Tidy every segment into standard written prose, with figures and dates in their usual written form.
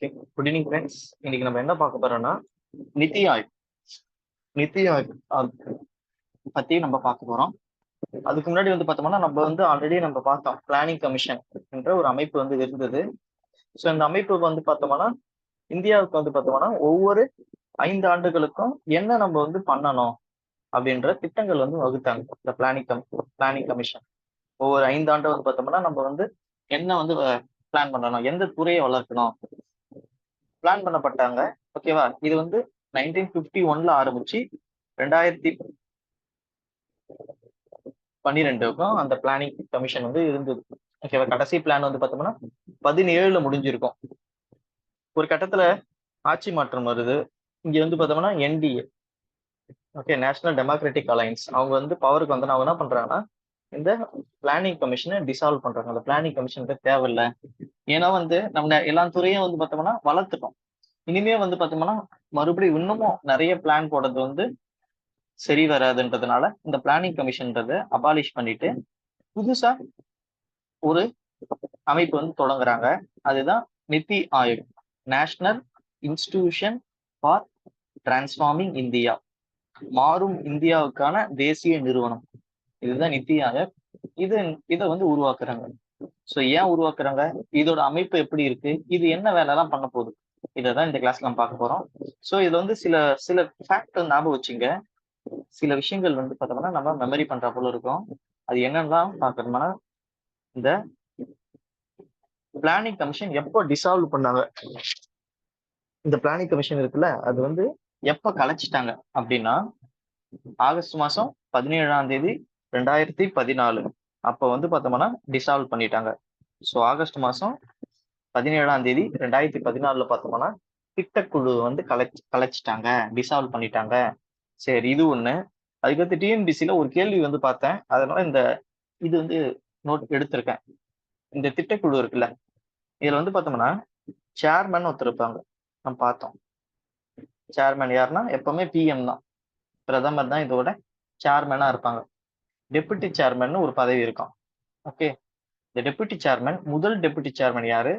Okay, good evening friends. இன்னைக்கு நம்ம என்ன பார்க்க போறோம்னா நித்தி ஆயோக் நித்தி ஆயோக் பத்தி நம்ம பார்க்க போறோம். அதுக்கு முன்னாடி பார்த்தோம்னா நம்ம ஆல்ரெடி நம்ம பார்த்தோம் பிளானிங் கமிஷன் என்ற ஒரு அமைப்பு இருந்தது. ஸோ இந்த அமைப்புக்கு பார்த்தோம்னா இந்தியாவுக்கு பார்த்தோம்னா ஒவ்வொரு 5 ஆண்டுகளுக்கும் என்ன நம்ம பண்ணணும் அப்படின்ற திட்டங்கள் வகுத்தாங்க. இந்த பிளானிங் கமிஷன் ஒவ்வொரு 5 ஆண்டு பார்த்தோம்னா நம்ம என்ன பிளான் பண்ணணும், எந்த துறையை வளர்க்கணும் பிளான் பண்ணப்பட்டாங்க. ஓகேவா? இது 1951ல ஆரம்பிச்சு 2012க்கும் அந்த பிளானிங் கமிஷன் இருந்தது. ஓகேவா? கடைசி பிளான் பார்த்தோம்னா 17ல முடிஞ்சிருக்கும். ஒரு கட்டத்துல ஆட்சி மாற்றம் வருது. இங்க பார்த்தோம்னா NDA, okay, national democratic alliance, அவங்க பவருக்கு அவங்க என்ன பண்றாங்கன்னா இந்த பிளானிங் கமிஷனை டிசால்வ் பண்றாங்க. அந்த பிளானிங் கமிஷன் தேவையில்லை, ஏன்னா நம்ம எல்லா துறையும் பார்த்தோம்னா வளர்த்துட்டோம். இனிமே பார்த்தோம்னா மறுபடியும் இன்னமும் நிறைய பிளான் போடுறது சரி வராதுன்றதுனால இந்த பிளானிங் கமிஷன்றதை அபாலிஷ் பண்ணிட்டு புதுசா ஒரு அமைப்பு தொடங்குறாங்க. அதுதான் NITI Aayog, national institution for transforming India, மாறும் இந்தியாவுக்கான தேசிய நிறுவனம். இதுதான் நித்தி ஆயோக். இதை உருவாக்குறாங்க. ஸோ ஏன் உருவாக்குறாங்க, இதோட அமைப்பு எப்படி இருக்கு, இது என்ன வேலை எல்லாம் பண்ண போகுது, இதைதான் இந்த கிளாஸ்ல நம்ம பார்க்க போறோம். ஸோ இதுல சில சில ஃபேக்ட் ஞாபகம் வச்சுங்க. சில விஷயங்கள் பார்த்தோம்னா நம்ம மெமரி பண்ற போல இருக்கும். அது என்னன்னா பார்க்கணும்னா இந்த பிளானிங் கமிஷன் எப்போ டிசால்வ் பண்ணாங்க, இந்த பிளானிங் கமிஷன் இருக்குல்ல அது எப்ப கலைச்சிட்டாங்க அப்படின்னா ஆகஸ்ட் மாசம் 17ஆம் தேதி 2014 அப்ப பார்த்தோம்னா டிசால்வ் பண்ணிட்டாங்க. ஸோ ஆகஸ்ட் மாசம் 17ஆம் தேதி 2014 பார்த்தோம்னா திட்டக்குழு கலைச்சிட்டாங்க, டிசால்வ் பண்ணிட்டாங்க. சரி, இது ஒண்ணு. அதுக்கடுத்து டிஎன்பிசில ஒரு கேள்வி பார்த்தேன், அதனால இது நோட் எடுத்திருக்கேன். இந்த திட்டக்குழு இருக்குல்ல, இதுல பார்த்தோம்னா சேர்மன் ஒருத்தர் இருப்பாங்க. நம்ம பார்த்தோம், சேர்மன் யாருன்னா எப்பவுமே பிஎம் தான், பிரதமர் தான் இதோட சேர்மனா இருப்பாங்க. டெபுட்டி சேர்மன் ஒரு பதவி இருக்கும். ஓகே, இந்த டெபுட்டி சேர்மன், முதல் டெபுட்டி சேர்மன் யாரு,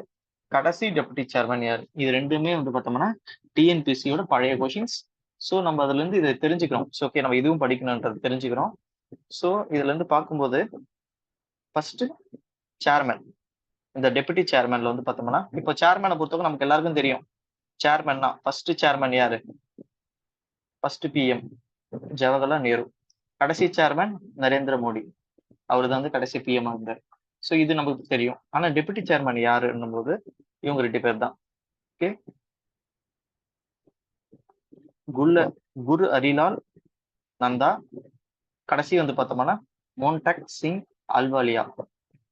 கடைசி டெபுட்டி சேர்மன் யாரு, இது ரெண்டுமே பார்த்தோம்னா டிஎன்பிசியோட பழைய கொஷின்ஸ். ஸோ நம்ம அதுல இருந்து இதை தெரிஞ்சுக்கிறோம். ஸோ ஓகே, நம்ம இதுவும் படிக்கணும்ன்றது தெரிஞ்சுக்கிறோம். ஸோ இதுல இருந்து பார்க்கும்போது ஃபர்ஸ்ட் சேர்மன், இந்த டெபுட்டி சேர்மன்ல பார்த்தோம்னா இப்போ சேர்மனை பொறுத்தவரை நமக்கு எல்லாருக்கும் தெரியும். சேர்மன்னா ஃபர்ஸ்ட் சேர்மன் யாரு, ஃபர்ஸ்ட் பிஎம் ஜவஹர்லால் நேரு, கடைசி சேர்மன் நரேந்திர மோடி, அவரு தான் கடைசி பிஎம் இருந்தார். ஸோ இது நமக்கு தெரியும். ஆனா டெபுட்டி சேர்மன் யாருன்னும் போது இவங்க 2 பேர் தான். ஓகே, குரு ஹரிலால் நந்தா, கடைசி பார்த்தோம்னா மோன்டக் சிங் அல்வாலியா.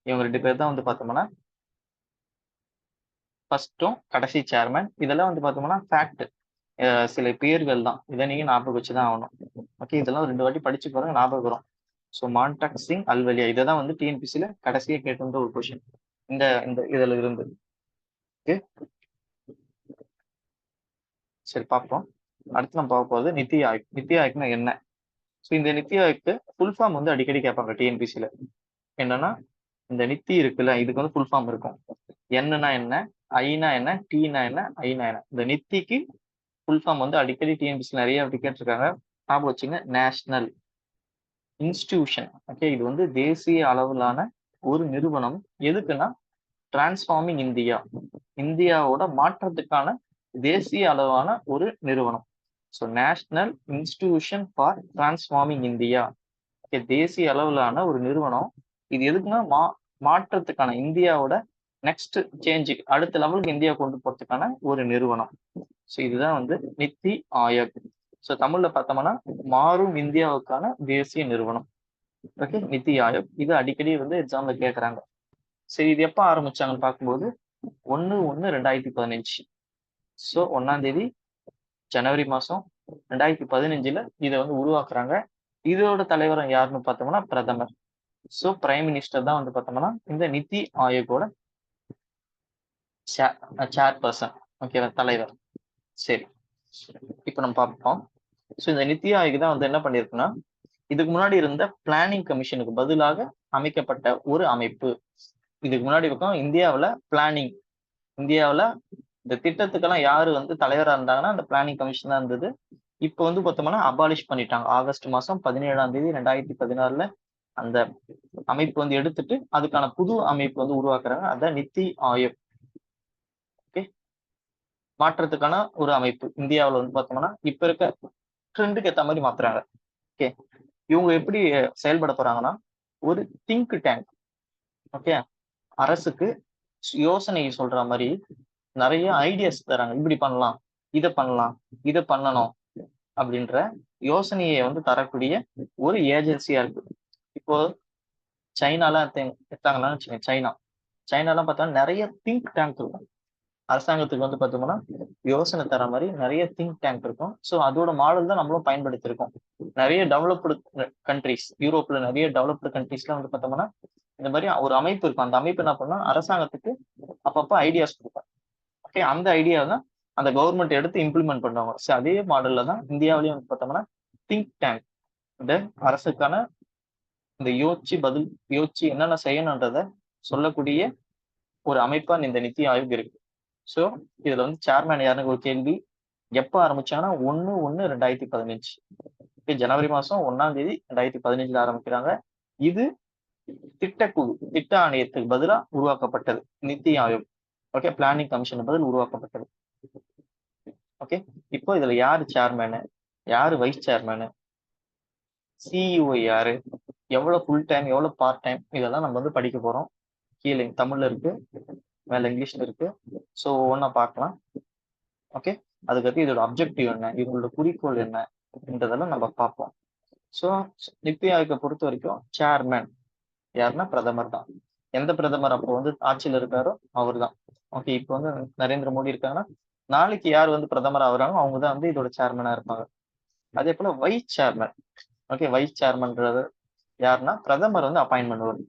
இவங்க 2 பேர் தான் பார்த்தோம்னா ஃபர்ஸ்டும் கடைசி சேர்மன். இதெல்லாம் பார்த்தோம்னா ஃபேக்ட், சில பேர்கள் தான், இதை நீங்க ஞாபகம் வச்சுதான் ஆகணும். ஓகே, இதெல்லாம் 2 வாட்டி படிச்சு பாருங்க, ஞாபகம் வரும். ஸோ மான்டக் சிங் அல்வலியா, இதை தான் டிஎன்பிசில கடைசியா கேட்டிருந்த ஒரு கொஸ்டின் இந்த இதுல இருந்து. ஓகே, சரி பார்ப்போம். அடுத்து நம்ம பார்க்க போகுது நித்தி ஆயோக். நித்தி ஆயோக்னா என்ன? ஸோ இந்த நித்தி ஆயோக்கு ஃபுல் ஃபார்ம் அடிக்கடி கேட்பாங்க டிஎன்பிசில. என்னன்னா இந்த நித்தி இருக்குல்ல, இதுக்கு ஃபுல் ஃபார்ம் இருக்கும். என்னன்னா என்ன, ஐனா என்ன, டீனா என்ன, ஐனா என்ன. இந்த நித்திக்கு ஃபுல் ஃபார்ம் அடிக்கடி டிஎன்பிசி நிறைய கேட்டிருக்காங்க, ஞாபகம் வச்சுங்க. National institution. ஓகே, இது தேசிய அளவிலான ஒரு நிறுவனம். எதுக்குன்னா டிரான்ஸ்ஃபார்மிங் இந்தியா, இந்தியாவோட மாற்றத்துக்கான தேசிய அளவான ஒரு நிறுவனம். So national institution for transforming India, தேசிய அளவிலான ஒரு நிறுவனம். இது எதுக்குன்னா மாற்றத்துக்கான, இந்தியாவோட நெக்ஸ்ட் சேஞ்சு, அடுத்த லெவலுக்கு இந்தியா கொண்டு போறதுக்கான ஒரு நிறுவனம். ஸோ இதுதான் நித்தி ஆயோக். ஸோ தமிழ்ல பார்த்தோம்னா மாறும் இந்தியாவுக்கான தேசிய நிறுவனம். ஓகே, நித்தி ஆயோக். இது அடிக்கடி எக்ஸாம்ல கேட்கறாங்க. சரி, இது எப்ப ஆரம்பிச்சாங்கன்னு பார்க்கும்போது 1/1/2015. ஸோ 1ஆம் தேதி ஜனவரி மாசம் 2015 இதை உருவாக்குறாங்க. இதோட தலைவர் யாருன்னு பார்த்தோம்னா பிரதமர். ஸோ பிரைம் மினிஸ்டர் தான் பார்த்தோம்னா இந்த நித்தி ஆயோகோட சேர்பர்சன், ஓகேவா, தலைவர். சரி, இப்ப நம்ம பார்ப்போம். ஸோ இந்த நித்தி ஆயோக் தான் என்ன பண்ணிருக்குன்னா, இதுக்கு முன்னாடி இருந்த பிளானிங் கமிஷனுக்கு பதிலாக அமைக்கப்பட்ட ஒரு அமைப்பு. இதுக்கு முன்னாடி இருக்கும் இந்தியாவில் பிளானிங், இந்தியாவில் இந்த திட்டத்துக்கெல்லாம் யாரு வந்து தலைவரா இருந்தாங்கன்னா அந்த பிளானிங் கமிஷன் தான் இருந்தது. இப்போ வந்து பார்த்தோம்னா அபாலிஷ் பண்ணிட்டாங்க. ஆகஸ்ட் மாசம் 17ஆம் தேதி 2016ல அந்த அமைப்பு வந்து எடுத்துட்டு அதுக்கான புது அமைப்பு வந்து உருவாக்குறாங்க. அதான் நித்தி ஆயோக். ஓகே, மாற்றத்துக்கான ஒரு அமைப்பு இந்தியாவுல வந்து பார்த்தோம்னா இப்ப இருக்க ட்ரெண்டுக்கு ஏத்த மாதிரி மாத்துறாங்க. ஓகே, இவங்க எப்படி செயல்பட போறாங்கன்னா ஒரு திங்க் டேங்க். ஓகே, அரசுக்கு யோசனை சொல்ற மாதிரி நிறைய ஐடியாஸ் தராங்க. இப்படி பண்ணலாம், இதை பண்ணலாம், இதை பண்ணணும் அப்படின்ற யோசனையை வந்து தரக்கூடிய ஒரு ஏஜென்சியா இருக்கு. இப்போ சைனாலாம் எடுத்தாங்கன்னா வச்சுக்கோங்க, சைனாலாம் பார்த்தா நிறைய திங்க் டேங்க் இருக்கும். அரசாங்கத்துக்கு வந்து பார்த்தோம்னா யோசனை தர மாதிரி நிறைய திங்க் டேங்க் இருக்கும். ஸோ அதோட மாடல் தான் நம்மளும் பயன்படுத்தியிருக்கோம். நிறைய டெவலப்டு கண்ட்ரிஸ், யூரோப்ல நிறைய டெவலப்டு கண்ட்ரிஸ்லாம் வந்து பார்த்தோம்னா இந்த மாதிரி ஒரு அமைப்பு இருக்கும். அந்த அமைப்பு என்ன பண்ணா அரசாங்கத்துக்கு அப்பப்போ ஐடியாஸ் கொடுக்கும். ஓகே, அந்த ஐடியா தான் அந்த கவர்மெண்ட் எடுத்து இம்ப்ளிமெண்ட் பண்ணுவாங்க. ஸோ அதே மாடல்ல தான் இந்தியாவிலையும் வந்து பார்த்தோம்னா திங்க் டேங்க், இந்த அரசுக்கான இந்த யோசிச்சு என்னென்ன செய்யணுன்றத சொல்லக்கூடிய ஒரு அமைப்பா இந்த நித்தி ஆயோக் இருக்கு. ஸோ இதுல வந்து சேர்மேன் யாருன்னு ஒரு கேள்வி. எப்ப ஆரம்பிச்சாங்கன்னா 1/1/2015. ஜனவரி மாசம் 1ஆம் தேதி 2015 ஆரம்பிக்கிறாங்க. இது திட்டக்குழு, திட்ட ஆணையத்துக்கு பதிலா உருவாக்கப்பட்டது NITI Aayog. Okay, planning commission பதில் உருவாக்கப்பட்டது. ஓகே, இப்போ இதுல யாரு சேர்மேனு, யாரு வைஸ் சேர்மேனு, சிஇஓ யாரு, எவ்வளவு ஃபுல் டைம், எவ்வளவு பார்ட் டைம், இதெல்லாம் நம்ம வந்து படிக்க போறோம். கீழே தமிழ்ல இருக்கு, மேல இங்கிலீஷ்ல இருக்கு. ஸோ ஒவ்வொன்றா பார்க்கலாம். ஓகே, அதுக்கடுத்து இதோட அப்ஜெக்டிவ் என்ன, இவங்களோட குறிக்கோள் என்ன என்றதெல்லாம் நம்ம பார்ப்போம். ஸோ நித்தி ஆயோக்கை பொறுத்த வரைக்கும் சேர்மேன் யாருன்னா பிரதமர் தான். எந்த பிரதமர் அப்போ வந்து ஆட்சியில் இருக்காரோ அவர் தான். ஓகே, இப்போ வந்து நரேந்திர மோடி இருக்காங்கன்னா நாளைக்கு யார் வந்து பிரதமர் ஆகுறாங்க அவங்க தான் வந்து இதோட சேர்மனா இருப்பாங்க. அதே போல வைஸ் சேர்மன். ஓகே, வைஸ் சேர்மன்றது யாருன்னா பிரதமர் வந்து அப்பாயின்ட் பண்ணுவார்.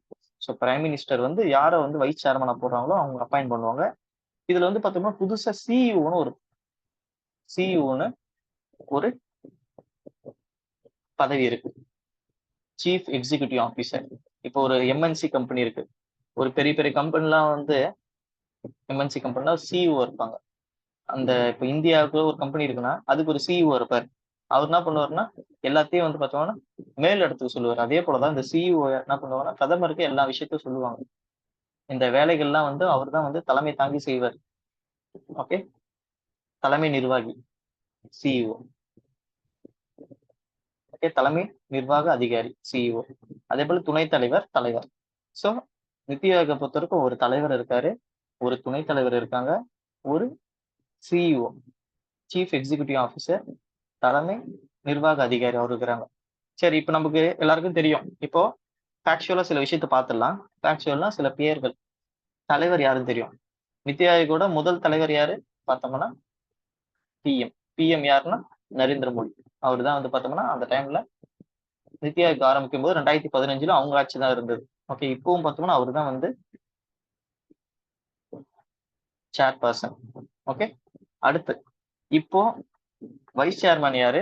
ஸோ பிரைம் மினிஸ்டர் வந்து யாரை வந்து வைஸ் சேர்மனா போடுறாங்களோ அவங்க அப்பாயின்ட் பண்ணுவாங்க. இதுல வந்து பார்த்தோம்னா புதுசா சிஇஓன்னு ஒரு பதவி இருக்கு, சீஃப் எக்ஸிகியூட்டிவ் ஆஃபீஸர். இப்போ ஒரு எம்என்சி கம்பெனி இருக்கு, ஒரு பெரிய பெரிய கம்பெனிலாம் வந்து எம்என்சி கம்பெனிலாம் சிஇஓ இருப்பாங்க. அந்த இப்போ இந்தியாவுக்கு ஒரு கம்பெனி இருக்குன்னா அதுக்கு ஒரு சிஇஓ இருப்பார். அவர் என்ன பண்ணுவாருன்னா எல்லாத்தையும் வந்து பார்த்தோம்னா மேல் இடத்துக்கு சொல்லுவார். அதே போலதான் இந்த சிஇஓ என்ன பண்ணுவாங்கன்னா பிரதமருக்கு எல்லா விஷயத்தையும் சொல்லுவாங்க. இந்த வேலைகள்லாம் வந்து அவர் தான் வந்து தலைமை தாங்கி செய்வார். ஓகே, தலைமை நிர்வாகி சிஇஓ. ஓகே, தலைமை நிர்வாக அதிகாரி சிஇஓ. அதே போல துணைத் தலைவர், தலைவர். ஸோ நித்தி ஆயோகை பொறுத்த வரைக்கும் ஒரு தலைவர் இருக்காரு, ஒரு துணைத் தலைவர் இருக்காங்க, ஒரு சிஇஓ, சீஃப் எக்ஸிகியூட்டிவ் ஆஃபீஸர், தலைமை நிர்வாக அதிகாரி அவர் இருக்கிறாங்க. சரி, இப்போ நமக்கு எல்லாருக்கும் தெரியும். இப்போ ஃபேக்சுவலா சில விஷயத்த பார்த்துடலாம். ஃபேக்சுவலா சில பெயர்கள், தலைவர் யாருன்னு தெரியும். நித்தி ஆயோகோட முதல் தலைவர் யாரு பார்த்தோம்னா பிஎம். பிஎம் யாருன்னா நரேந்திர மோடி. அவர் தான் வந்து பார்த்தோம்னா அந்த டைம்ல நித்தி ஆயோக் ஆரம்பிக்கும் போது 2015 அவங்க ஆட்சி தான் இருந்தது. ஓகே, இப்பவும் பார்த்தோம்னா அவர் தான் வந்து சேர்பர்சன். ஓகே, அடுத்து இப்போ வைஸ் சேர்மன் யாரு,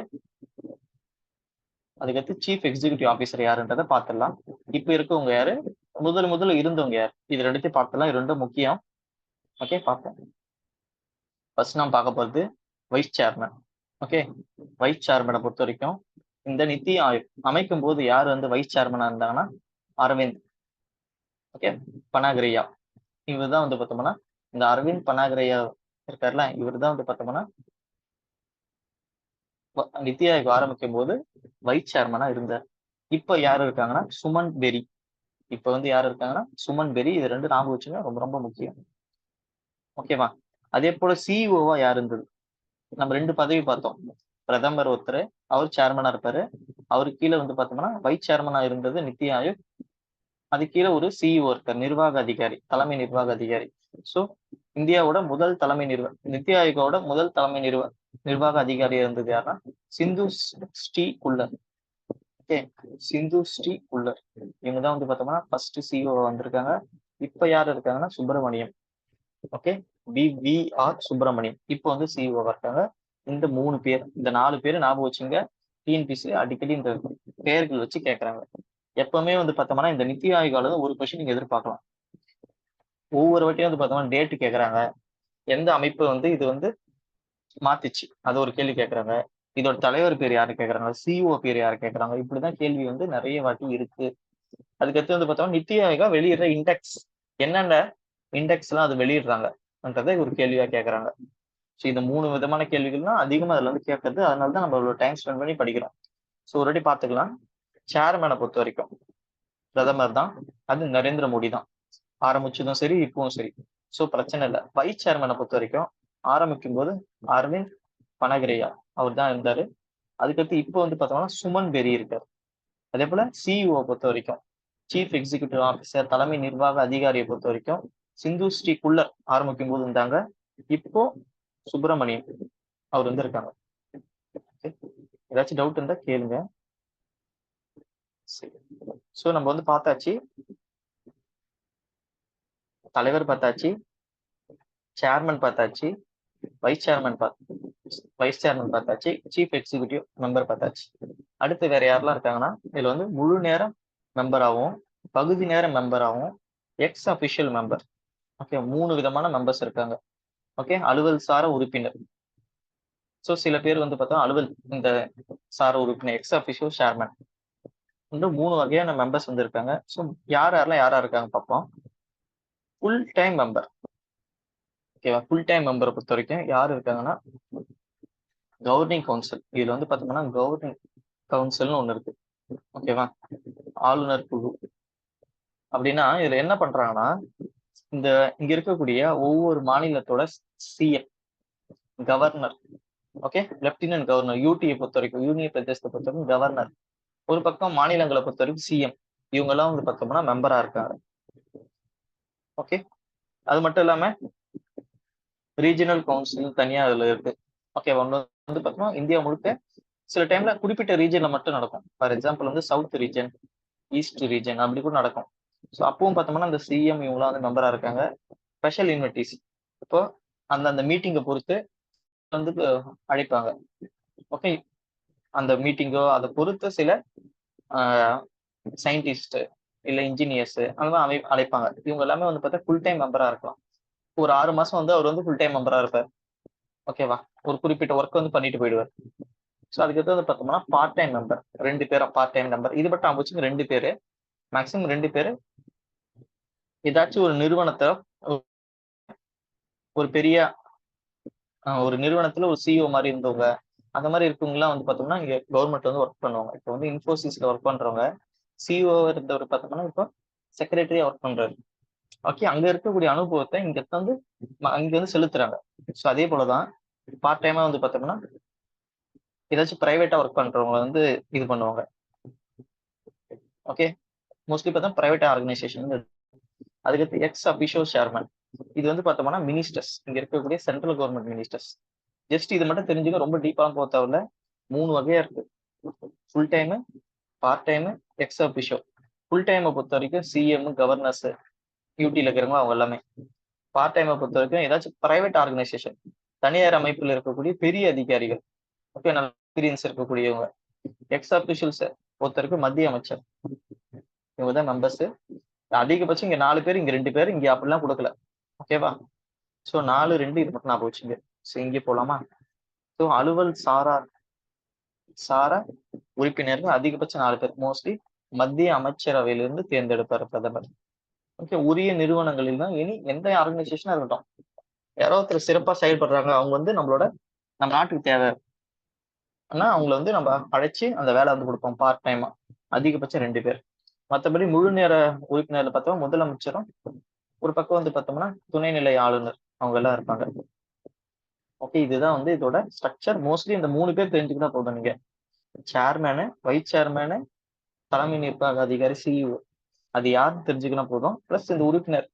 அதுக்கடுத்து சீஃப் எக்ஸிகியூட்டிவ் ஆஃபீஸர் யாருன்றதை பார்த்துடலாம். இப்ப இருக்கவங்க யாரு, முதல்ல இருந்தவங்க யார், இது ரெண்டுத்தையும் பார்த்துலாம். ரெண்டும் முக்கியம். ஓகே, பார்ப்போம். ஃபர்ஸ்ட் நாம் பார்க்க போறது வைஸ் சேர்மன். ஓகே, வைஸ் சேர்மனை பொறுத்த வரைக்கும் இந்த நித்தி ஆயோக் அமைக்கும் போது யார் வந்து வைஸ் சேர்மனா இருந்தாங்கன்னா அரவிந்த் ஓகே பனாகிரியா. இவர் தான் வந்து பார்த்தோம்னா இந்த அரவிந்த் பனாகிரியா இருக்காருல்ல, இவர் தான் வந்து பார்த்தோம்னா நித்தி ஆயோக் ஆரம்பிக்கும் போது வைஸ் சேர்மனா இருந்தார். இப்ப யாரு இருக்காங்கன்னா சுமன் பெரி. இப்ப வந்து யாரு இருக்காங்கன்னா சுமன் பெரி. இது ரெண்டு ஞாபகம் வச்சுங்க, ரொம்ப ரொம்ப முக்கியம். ஓகேவா? அதே போல சிஇஓவா யார் இருந்தது, நம்ம ரெண்டு பதவி பார்த்தோம். பிரதமர் ஒருத்தர், அவர் சேர்மனா இருப்பாரு. அவருக்கு கீழே வந்து பார்த்தோம்னா வைஸ் சேர்மனா இருந்தது நித்தி ஆயோக். அது கீழே ஒரு சிஇஓ இருக்கார், நிர்வாக அதிகாரி, தலைமை நிர்வாக அதிகாரி. ஸோ இந்தியாவோட முதல் தலைமை நித்தி ஆயோகோட முதல் தலைமை நிர்வாக அதிகாரி இருந்தது யாருன்னா சிந்து ஸ்ரீ குல்லர். ஓகே, சிந்து ஸ்ரீ குல்லர். இவங்க தான் வந்து பார்த்தோம்னா ஃபர்ஸ்ட் சிஇஓ வந்திருக்காங்க. இப்ப யார் இருக்காங்கன்னா சுப்பிரமணியம். ஓகே, BVR சுப்பிரமணியம் இப்போ வந்து சிஇஓ இருக்காங்க. இந்த 3 பேர், இந்த 4 பேர் ஞாபகம் வச்சுங்க. டிஎன்பிசி அடிக்கடி இந்த பெயர்கள் வச்சு கேட்கறாங்க. எப்பவுமே வந்து பார்த்தோம்னா இந்த நித்தி ஆயோகால ஒரு கொஸ்டின் நீங்க எதிர்பார்க்கலாம். ஒவ்வொரு வாட்டியும் வந்து பார்த்தோம்னா டேட் கேட்கறாங்க, எந்த அமைப்பு வந்து இது வந்து மாத்திச்சு, அது ஒரு கேள்வி கேட்கறாங்க. இதோட தலைவர் பேர் யாரு கேட்கறாங்க, சிஇஓ பேர் யாரு கேட்கறாங்க. இப்படிதான் கேள்வி வந்து நிறைய வாட்டி இருக்கு. அதுக்கடுத்து வந்து பார்த்தோம்னா நித்தி ஆயோகா வெளியிடுற இண்டெக்ஸ், என்னென்ன இண்டெக்ஸ் எல்லாம் அது வெளியிடுறாங்கன்றதை ஒரு கேள்வியா கேட்கறாங்க. ஸோ இந்த 3 விதமான கேள்விகள்னா அதிகமா அதுல வந்து கேட்கறது. அதனாலதான் நம்ம டைம் ஸ்பெண்ட் பண்ணி படிக்கிறோம். ஸோ ஒரு வாட்டி பார்த்துக்கலாம். சேர்மேனை பொறுத்த வரைக்கும் பிரதமர் தான், அது நரேந்திர மோடி தான். ஆரம்பிச்சதும் சரி, இப்பவும் சரி. ஸோ பிரச்சனை இல்லை. வைஸ் சேர்மேனை பொறுத்த வரைக்கும் ஆரம்பிக்கும் போது அரவிந்த் பனகிரியா அவர் தான் இருந்தாரு. அதுக்கடுத்து இப்போ வந்து பார்த்தோம்னா சுமன் பெரி இருக்காரு. அதே போல சிஇஓ பொறுத்த வரைக்கும் சீஃப் எக்ஸிகியூட்டிவ் ஆஃபீஸர், தலைமை நிர்வாக அதிகாரியை பொறுத்த வரைக்கும் சிந்து ஸ்ரீ குல்லர் ஆரம்பிக்கும் போது இருந்தாங்க. இப்போ சுப்பிரமணியன் அவர் வந்து இருக்காங்க. ஏதாச்சும் டவுட் இருந்தா கேளுங்க. சோ நம்ம வந்து பார்த்தாச்சு, தலைவர் பார்த்தாச்சு, சேர்மன் பார்த்தாச்சு, வைஸ் சேர்மன் பார்த்தாச்சு, சீஃப் எக்ஸிகியூட்டிவ் மெம்பர் பார்த்தாச்சு. அடுத்து வேற யாரெல்லாம் இருக்காங்கன்னா இதுல வந்து முழு நேர மெம்பராகவும் பகுதி நேர மெம்பராகவும் எக்ஸ் அபிஷியல் மெம்பர், ஓகே, 3 விதமான மெம்பர்ஸ் இருக்காங்க. ஓகே, அலுவல் சார உறுப்பினர். ஸோ சில பேர் வந்து பார்த்தா அலுவல் இந்த சார உறுப்பினர் எக்ஸ் அபிஷியல் சேர்மன் வந்து 3 வகையான மெம்பர்ஸ் வந்து இருக்காங்க. ஸோ யாரெல்லாம் யாரா இருக்காங்க பார்ப்போம். ஃபுல் டைம் மெம்பர், ஓகேவா. ஃபுல் டைம் மெம்பரை பொறுத்த வரைக்கும் யார் இருக்காங்கன்னா கவர்னிங் கவுன்சில். இதுல வந்து பார்த்தோம்னா கவர்னிங் கவுன்சில்னு ஒண்ணு இருக்கு, ஓகேவா. ஆளுநர் குழு அப்படின்னா இதுல என்ன பண்றாங்கன்னா இந்த இங்க இருக்கக்கூடிய ஒவ்வொரு மாநிலத்தோட CM, governor, okay, lieutenant governor, யூடியை பொறுத்த வரைக்கும் யூனியன் பிரதேசத்தை பொறுத்த வரைக்கும் கவர்னர், ஒரு பக்கம் மாநிலங்களை பொறுத்த வரைக்கும் சிஎம், இவங்க எல்லாம் வந்து பார்த்தோம்னா மெம்பரா இருக்காங்க. ஓகே, அது மட்டும் இல்லாம ரீஜனல் கவுன்சில் தனியா அதுல இருக்கு. ஓகே, ஒன்று வந்து பார்த்தோம்னா இந்தியா முழுக்க சில டைம்ல குறிப்பிட்ட ரீஜன்ல மட்டும் நடக்கும். ஃபார் எக்ஸாம்பிள் வந்து சவுத் ரீஜன், ஈஸ்ட் ரீஜன் அப்படி கூட நடக்கும். ஸோ அப்பவும் பார்த்தோம்னா அந்த சிஎம் இவங்களாம் வந்து மெம்பரா இருக்காங்க. ஸ்பெஷல் இன்விட்டேஷன் இப்போ அந்த மீட்டிங்கை பொறுத்து வந்து அழைப்பாங்க. ஓகே, அந்த மீட்டிங்கோ அதை பொறுத்து சில சயின்டிஸ்ட் இல்ல இன்ஜினியர்ஸ் அந்த மாதிரி அழைப்பாங்க. இவங்க எல்லாமே வந்து பார்த்தா ஃபுல் டைம் மெம்பரா இருக்கலாம். ஒரு 6 மாசம் வந்து அவர் வந்து ஃபுல் டைம் மெம்பரா இருப்பார், ஓகேவா. ஒரு குறிப்பிட்ட ஒர்க் வந்து பண்ணிட்டு போயிடுவார். ஸோ அதுக்கடுத்து வந்து பார்த்தோம்னா பார்ட் டைம் மெம்பர், 2 பேரும் பார்ட் டைம் மெம்பர். இது மட்டும் அமைச்சுங்க 2 பேரு, மேக்சிமம் 2 பேரு. ஏதாச்சும் ஒரு நிறுவனத்தை, ஒரு பெரிய ஒரு நிறுவனத்துல ஒரு சிஇஓ மாதிரி இருந்தவங்க, அந்த மாதிரி இருக்கவங்கலாம் வந்து பார்த்தோம்னா இங்க கவர்மெண்ட் வந்து ஒர்க் பண்ணுவாங்க. இப்போ வந்து இன்ஃபோசிஸ்ல ஒர்க் பண்றவங்க சிஇஓ இருந்தவர் பார்த்தோம்னா இப்போ செக்ரட்டரியா ஒர்க் பண்றாரு. ஓகே, அங்க இருக்கக்கூடிய அனுபவத்தை இங்க வந்து அங்க வந்து செலுத்துறாங்க. ஸோ அதே போலதான் பார்ட் டைமா வந்து பார்த்தோம்னா ஏதாச்சும் பிரைவேட்டா ஒர்க் பண்றவங்க வந்து இது பண்ணுவாங்க. ஓகே, மோஸ்ட்லி பார்த்தா பிரைவேட் ஆர்கனைசேஷன். அதுக்கடுத்து எக்ஸ் அபிஷியல் சேர்மன், இது வந்து பார்த்தோம்னா மினிஸ்டர்ஸ், இங்க இருக்கக்கூடிய சென்ட்ரல் கவர்மெண்ட் மினிஸ்டர்ஸ். ஜஸ்ட் இது மட்டும் தெரிஞ்சுக்க ரொம்ப டீப்பா போக தேவையில்ல. 3 வகையா இருக்கு, full time, part time, X official. Full டைமை பொறுத்த வரைக்கும் சிஎம், கவர்னர்ஸ், யூடியில் இருக்கிறவங்க அவங்க எல்லாமே. பார்ட் டைமை பொறுத்த வரைக்கும் ஏதாச்சும் பிரைவேட் ஆர்கனைசேஷன், தனியார் அமைப்பில் இருக்கக்கூடிய பெரிய அதிகாரிகள், ஓகே, நல்ல எக்ஸ்பீரியன்ஸ் இருக்கக்கூடியவங்க. எக்ஸ் அபிஷியல்ஸ் பொறுத்த வரைக்கும் மத்திய அமைச்சர், இவங்க தான் மெம்பர்ஸ். அதிகபட்சம் இங்க 4 பேர், இங்க 2 பேர், இங்க அப்படிலாம் கொடுக்கல, ஓகேவா. ஸோ 4, 2 இது மட்டும் நான் போச்சுங்க. ஸோ இங்கே போலாமா. ஸோ அலுவல் சாரா உறுப்பினர்கள் அதிகபட்சம் 4 பேர், மோஸ்ட்லி மத்திய அமைச்சரவையிலிருந்து தேர்ந்தெடுப்பார் பிரதமர். ஓகே, உரிய நிறுவனங்களில் தான் இனி எந்த ஆர்கனைசேஷனா இருக்கட்டும், யாரோ ஒருத்தர் சிறப்பா செயல்படுறாங்க, அவங்க வந்து நம்ம நாட்டுக்கு தேவை ஆனா அவங்களை வந்து நம்ம அழைச்சு அந்த வேலை வந்து கொடுப்போம் பார்ட் டைமா, அதிகபட்சம் 2 பேர். மற்றபடி முழு நேர உறுப்பினர்ல பார்த்தோம்னா முதலமைச்சரும், ஒரு பக்கம் வந்து பார்த்தோம்னா துணைநிலை ஆளுநர், அவங்க எல்லாம் இருப்பாங்க. ஓகே, இதுதான் வந்து இதோட ஸ்ட்ரக்சர். மோஸ்ட்லி இந்த 3 பேர் தெரிஞ்சுக்கிட்டா போதும். நீங்க சேர்மேனு, வைஸ் சேர்மேனு, தலைமை நிர்வாக அதிகாரி, சிஇஓ, அது யாருன்னு தெரிஞ்சுக்கினா போதும். பிளஸ் இந்த உறுப்பினர்.